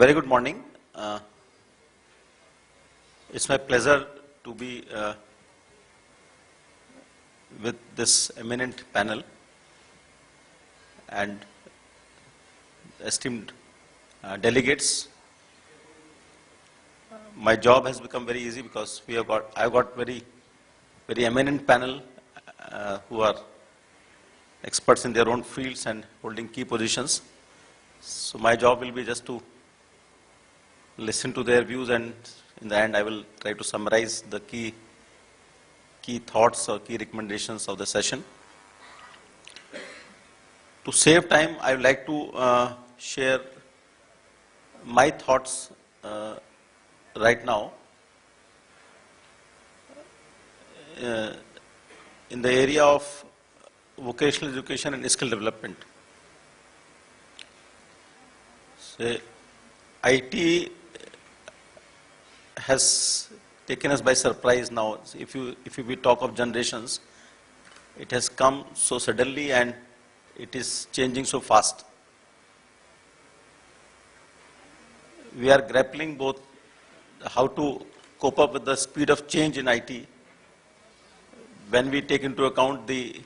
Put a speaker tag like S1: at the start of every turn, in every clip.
S1: Very good morning. It's my pleasure to be with this eminent panel and esteemed delegates. My job has become very easy because I've got very eminent panel who are experts in their own fields and holding key positions. So my job will be just to listen to their views, and in the end I will try to summarize the key thoughts or key recommendations of the session. To save time, I would like to share my thoughts right now in the area of vocational education and skill development. So, IT has taken us by surprise now. If we talk of generations, it has come so suddenly and it is changing so fast. We are grappling both how to cope up with the speed of change in IT when we take into account the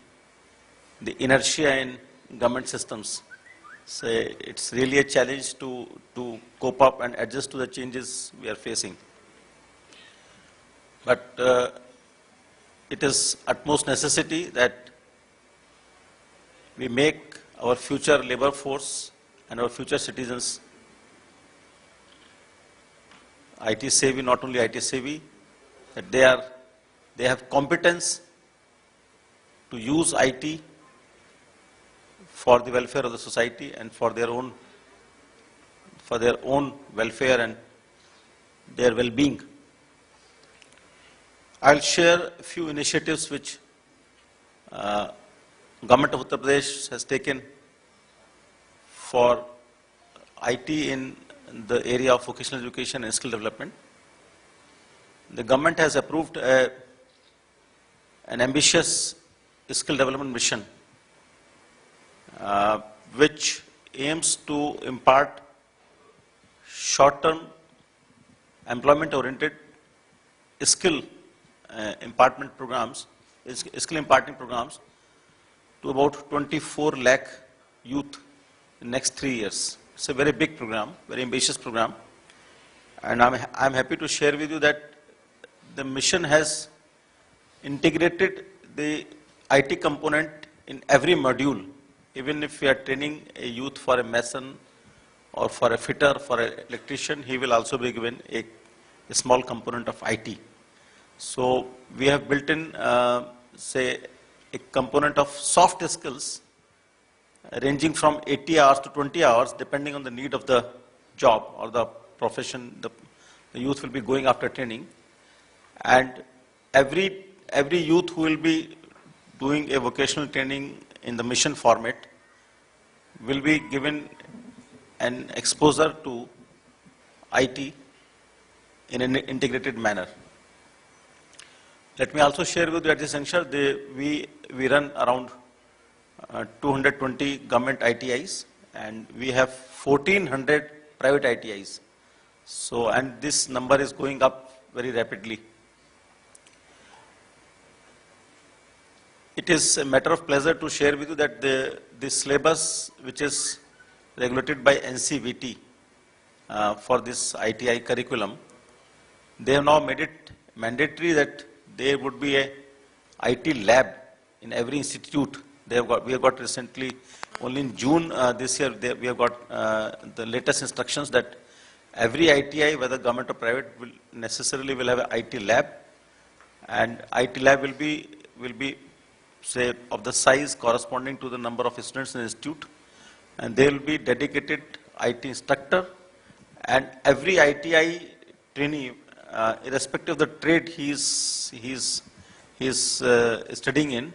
S1: inertia in government systems. So it's really a challenge to cope up and adjust to the changes we are facing. But it is utmost necessity that we make our future labor force and our future citizens IT savvy, not only IT savvy, that they have competence to use IT for the welfare of the society and for their own welfare and their well-being. I'll share a few initiatives which Government of Uttar Pradesh has taken for IT in the area of vocational education and skill development. The government has approved an ambitious skill development mission which aims to impart short-term employment-oriented skill imparting programs to about 24 lakh youth in the next 3 years. It's a very big program, very ambitious program, and I'm happy to share with you that the mission has integrated the IT component in every module. Even if we are training a youth for a mason or for a fitter, for an electrician, he will also be given a small component of IT. So we have built in, say, a component of soft skills ranging from 80 hours to 20 hours, depending on the need of the job or the profession the youth will be going after training. And every youth who will be doing a vocational training in the mission format will be given an exposure to IT in an integrated manner. Let me also share with you at this juncture, we run around 220 government ITIs and we have 1400 private ITIs. So, and this number is going up very rapidly. It is a matter of pleasure to share with you that the syllabus which is regulated by NCVT for this ITI curriculum, they have now made it mandatory that there would be a IT lab in every institute. We have got recently, only in June this year, we have got the latest instructions that every ITI, whether government or private, will necessarily have an IT lab, and IT lab will be say of the size corresponding to the number of students in the institute, and there will be dedicated IT instructor, and every ITI trainee, irrespective of the trade he is studying in,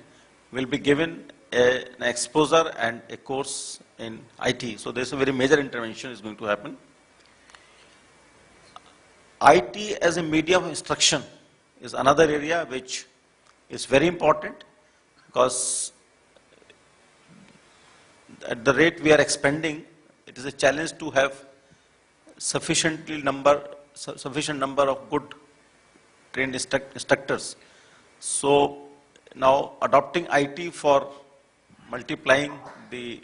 S1: will be given an exposure and a course in IT. So there's a very major intervention is going to happen. IT as a medium of instruction is another area which is very important, because at the rate we are expanding, it is a challenge to have sufficient number of good trained instructors. So now adopting IT for multiplying the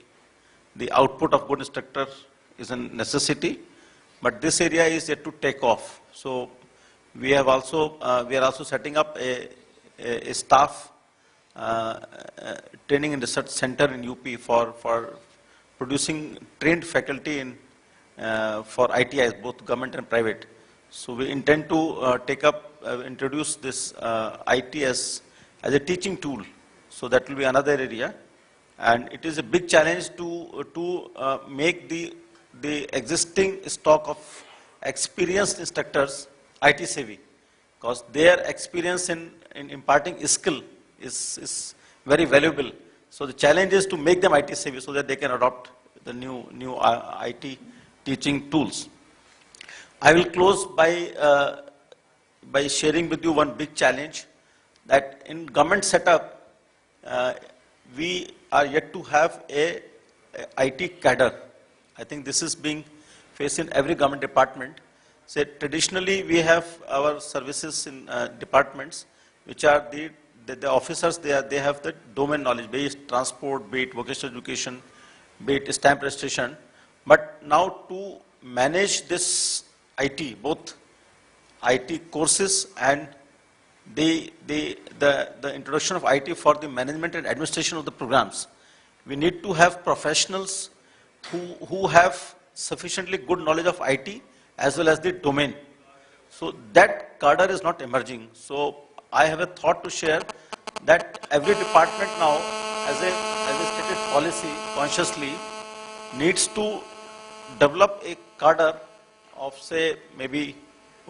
S1: output of good instructor is a necessity, but this area is yet to take off. So we are also setting up a staff training and research center in UP for producing trained faculty in for ITIs, both government and private. So we intend to introduce this IT as a teaching tool. So that will be another area, and it is a big challenge to make the existing stock of experienced instructors IT savvy, because their experience in imparting skill is very valuable. So the challenge is to make them IT savvy so that they can adopt the new IT teaching tools. I will close by sharing with you one big challenge, that in government setup, we are yet to have a IT cadre. I think this is being faced in every government department. So traditionally, we have our services in departments, which are the officers. They have the domain knowledge, be it transport, be it vocational education, be it stamp registration. But now to manage this IT, both IT courses and the introduction of IT for the management and administration of the programs, we need to have professionals who have sufficiently good knowledge of IT as well as the domain. So that cadre is not emerging. So I have a thought to share that every department now, as a stated policy, consciously needs to develop a cadre of, say, maybe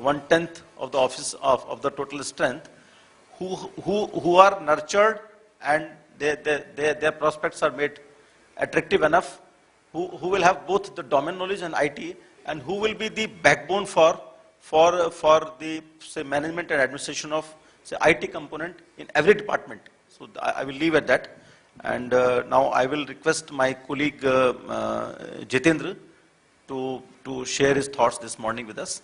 S1: 1/10 of the office of the total strength, who are nurtured and their prospects are made attractive enough, who will have both the domain knowledge and IT, and who will be the backbone for the, say, management and administration of, say, IT component in every department. So I will leave at that. And now I will request my colleague Jitendra to share his thoughts this morning with us.